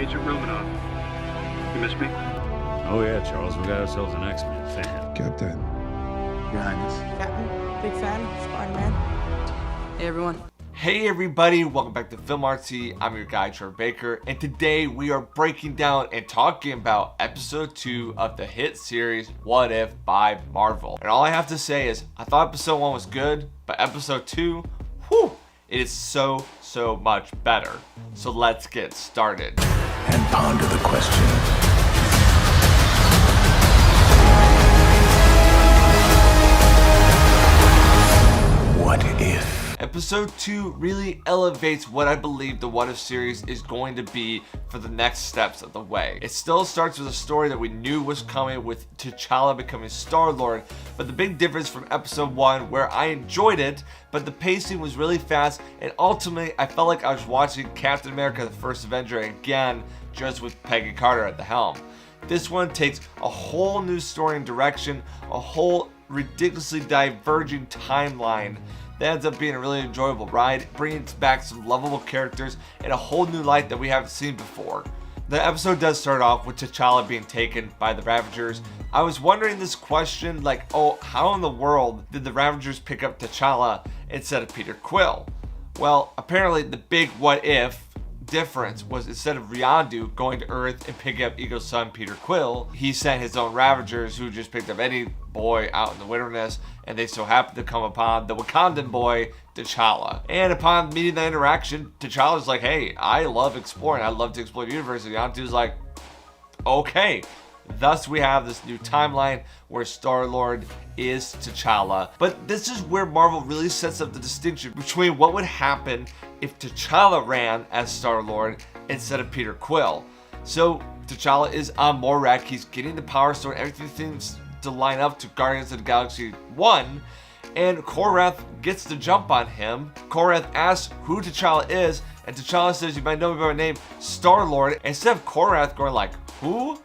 Agent Romanoff. You miss me? Oh yeah, Charles, we got ourselves an X-Men fan. Captain. Your Highness. Captain, big fan, Spider-Man. Hey everyone. Hey everybody, welcome back to Film Artsy. I'm your guy Trevor Baker, and today we are breaking down and talking about episode 2 of the hit series What If by Marvel. And all I have to say is, I thought episode 1 was good, but episode 2, whew, it is so much better. So let's get started. And ponder the question. What if? Episode 2 really elevates what I believe the What If series is going to be for the next steps of the way. It still starts with a story that we knew was coming with T'Challa becoming Star-Lord, but the big difference from episode 1, where I enjoyed it, but the pacing was really fast, and ultimately I felt like I was watching Captain America: The First Avenger again, just with Peggy Carter at the helm. This one takes a whole new story and direction, a whole ridiculously diverging timeline that ends up being a really enjoyable ride, bringing back some lovable characters in a whole new light that we haven't seen before. The episode does start off with T'Challa being taken by the Ravagers. I was wondering this question, like, oh, how in the world did the Ravagers pick up T'Challa instead of Peter Quill? Well, apparently the big what if difference was, instead of Rihandu going to Earth and picking up Ego's son Peter Quill, he sent his own Ravagers, who just picked up any boy out in the wilderness, and they so happened to come upon the Wakandan boy T'Challa. And upon meeting the interaction, T'Challa's like, hey, I love exploring, I love to explore the universe. And Rihandu's like, okay. Thus we have this new timeline where Star-Lord is T'Challa. But this is where Marvel really sets up the distinction between what would happen if T'Challa ran as Star-Lord instead of Peter Quill. So T'Challa is on Morak, he's getting the Power Stone, everything seems to line up to Guardians of the Galaxy 1, and Korath gets the jump on him. Korath asks who T'Challa is, and T'Challa says, you might know me by my name, Star-Lord. Instead of Korath going like, who?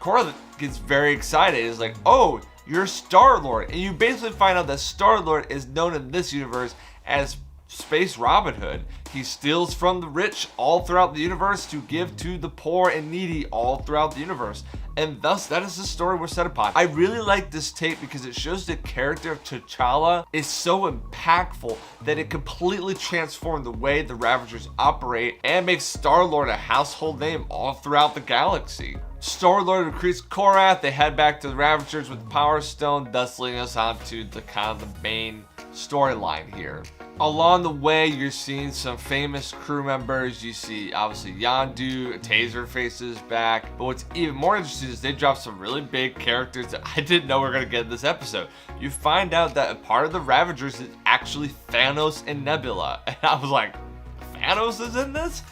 Korath gets very excited. He's like, oh, you're Star-Lord. And you basically find out that Star-Lord is known in this universe as Space Robin Hood. He steals from the rich all throughout the universe to give to the poor and needy all throughout the universe. And thus, that is the story we're set upon. I really like this tape because it shows the character of T'Challa is so impactful that it completely transformed the way the Ravagers operate and makes Star-Lord a household name all throughout the galaxy. Star-Lord recruits Korath, they head back to the Ravagers with the Power Stone, thus leading us on to the kind of the main storyline here. Along the way, you're seeing some famous crew members. You see, obviously, Yondu, Taserface is back. But what's even more interesting is they drop some really big characters that I didn't know we were going to get in this episode. You find out that a part of the Ravagers is actually Thanos and Nebula. And I was like, Thanos is in this?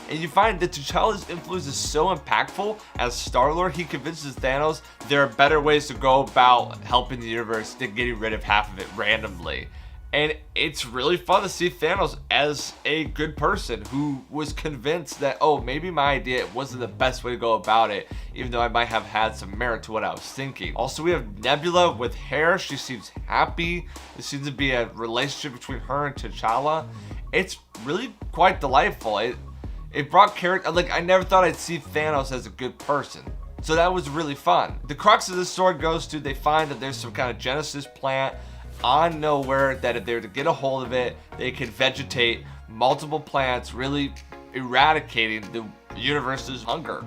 And you find that T'Challa's influence is so impactful. As Star-Lord, he convinces Thanos there are better ways to go about helping the universe than getting rid of half of it randomly. And it's really fun to see Thanos as a good person who was convinced that, oh, maybe my idea wasn't the best way to go about it, even though I might have had some merit to what I was thinking. Also, we have Nebula with hair. She seems happy. There seems to be a relationship between her and T'Challa. It's really quite delightful. It brought character, like, I never thought I'd see Thanos as a good person. So that was really fun. The crux of this story goes to, they find that there's some kind of Genesis plant on nowhere that if they were to get a hold of it, they could vegetate multiple plants, really eradicating the universe's hunger.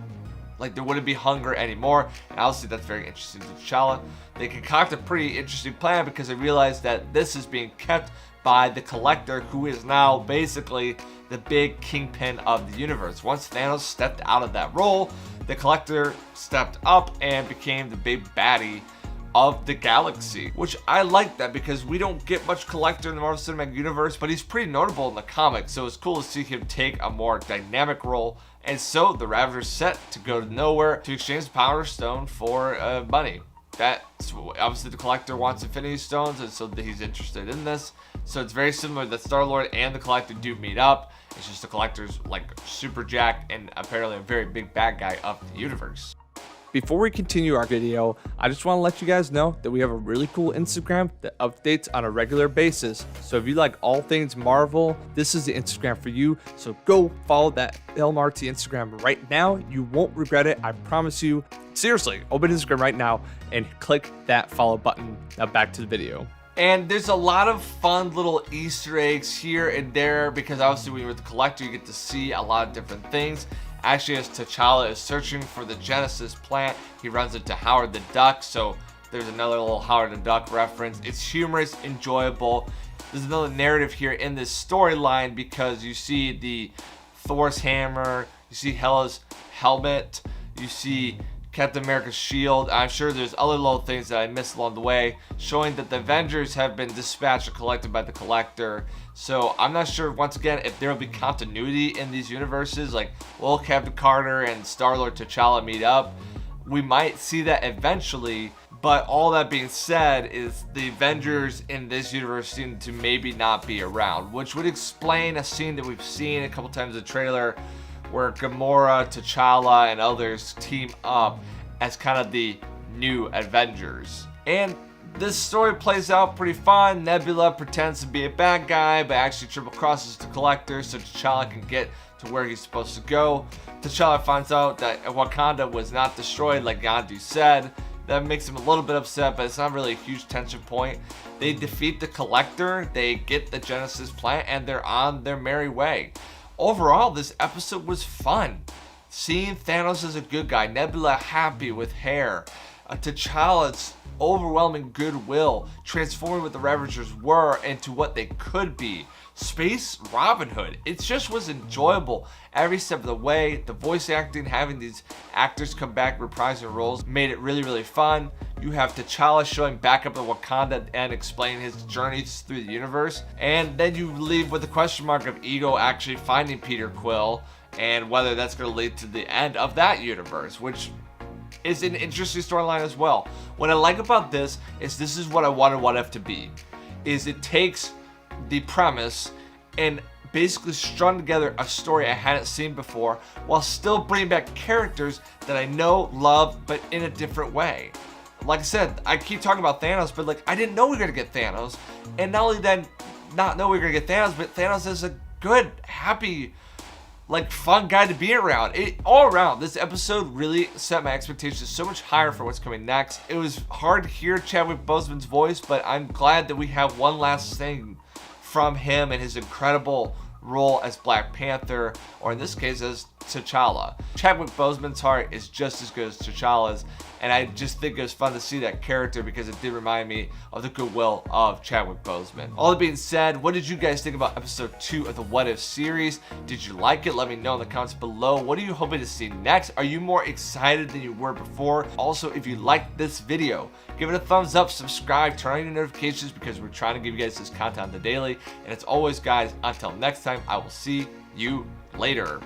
Like, there wouldn't be hunger anymore, and obviously that's very interesting to T'Challa. They concoct a pretty interesting plan because they realize that this is being kept by the Collector, who is now basically the big kingpin of the universe. Once Thanos stepped out of that role, the Collector stepped up and became the big baddie of the galaxy, which I like that because we don't get much Collector in the Marvel Cinematic Universe, but he's pretty notable in the comics, so it's cool to see him take a more dynamic role. And so the Ravagers set to go to nowhere to exchange the Power Stone for money. That's obviously the Collector wants Infinity Stones, and so he's interested in this. So it's very similar that Star-Lord and the Collector do meet up. It's just the Collector's like super jacked and apparently a very big bad guy of the universe. Before we continue our video, I just want to let you guys know that we have a really cool Instagram that updates on a regular basis. So if you like all things Marvel, this is the Instagram for you. So go follow that filmartsy Instagram right now. You won't regret it, I promise you. Seriously, open Instagram right now and click that follow button. Now back to the video. And there's a lot of fun little Easter eggs here and there because obviously when you're with the collector, you get to see a lot of different things. Actually, as T'Challa is searching for the Genesis plant, he runs into Howard the Duck, so there's another little Howard the Duck reference. It's humorous, enjoyable. There's another narrative here in this storyline because you see the Thor's hammer, you see Hela's helmet, you see Captain America's shield. I'm sure there's other little things that I missed along the way, showing that the Avengers have been dispatched or collected by the Collector. So I'm not sure, once again, if there will be continuity in these universes. Like, will Captain Carter and Star-Lord T'Challa meet up? We might see that eventually, but all that being said is the Avengers in this universe seem to maybe not be around, which would explain a scene that we've seen a couple times in the trailer where Gamora, T'Challa, and others team up as kind of the new Avengers. And this story plays out pretty fun. Nebula pretends to be a bad guy, but actually triple crosses the Collector so T'Challa can get to where he's supposed to go. T'Challa finds out that Wakanda was not destroyed like Gandhi said. That makes him a little bit upset, but it's not really a huge tension point. They defeat the Collector, they get the Genesis plant, and they're on their merry way. Overall, this episode was fun. Seeing Thanos as a good guy, Nebula happy with hair, T'Challa's overwhelming goodwill, transforming what the Ravagers were into what they could be. Space Robin Hood. It just was enjoyable every step of the way. The voice acting, having these actors come back reprising roles, made it really, really fun. You have T'Challa showing back up in Wakanda and explaining his journeys through the universe. And then you leave with the question mark of Ego actually finding Peter Quill and whether that's going to lead to the end of that universe, which is an interesting storyline as well. What I like about this is what I wanted What If to be. Is it takes the premise and basically strung together a story I hadn't seen before while still bringing back characters that I know, love, but in a different way. Like I said, I keep talking about Thanos, but like I didn't know we were gonna get Thanos, and not only then not know we were gonna get Thanos, but Thanos is a good, happy, like fun guy to be around. All around, this episode really set my expectations so much higher for what's coming next. It was hard to hear Chadwick Boseman's voice, but I'm glad that we have one last thing from him and his incredible role as Black Panther, or in this case as T'Challa. Chadwick Boseman's heart is just as good as T'Challa's, and I just think it was fun to see that character because it did remind me of the goodwill of Chadwick Boseman. All that being said, what did you guys think about episode 2 of the What If series? Did you like it? Let me know in the comments below. What are you hoping to see next? Are you more excited than you were before? Also, if you liked this video, give it a thumbs up, subscribe, turn on your notifications because we're trying to give you guys this content on the daily. And as always, guys, until next time, I will see you later.